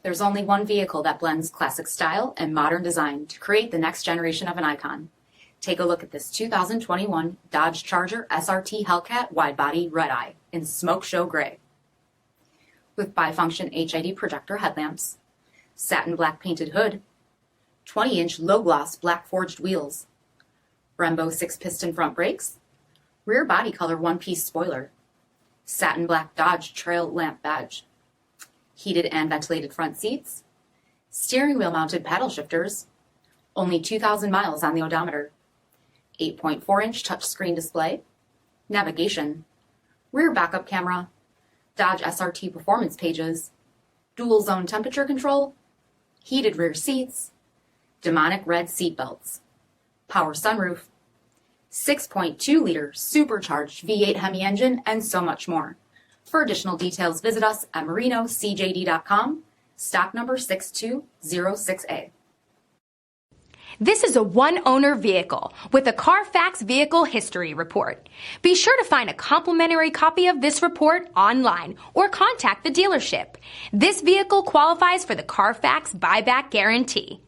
There's only one vehicle that blends classic style and modern design to create the next generation of an icon. Take a look at this 2021 Dodge Charger SRT Hellcat Widebody Redeye in Smoke Show Gray. With bifunction HID projector headlamps, satin black painted hood, 20-inch low-gloss black forged wheels, BREMBO 6-piston front brakes, rear body color one-piece spoiler, satin black Dodge trail lamp badge, heated and ventilated front seats, steering wheel mounted paddle shifters, only 2,000 miles on the odometer, 8.4-inch touchscreen display, navigation, rear backup camera, Dodge SRT performance pages, dual zone temperature control, heated rear seats, demonic red seat belts, power sunroof, 6.2-liter supercharged V8 HEMI engine, and so much more. For additional details, visit us at marinocjd.com, stock number 6206A. This is a one-owner vehicle with a CARFAX vehicle history report. Be sure to find a complimentary copy of this report online or contact the dealership. This vehicle qualifies for the CARFAX buyback guarantee.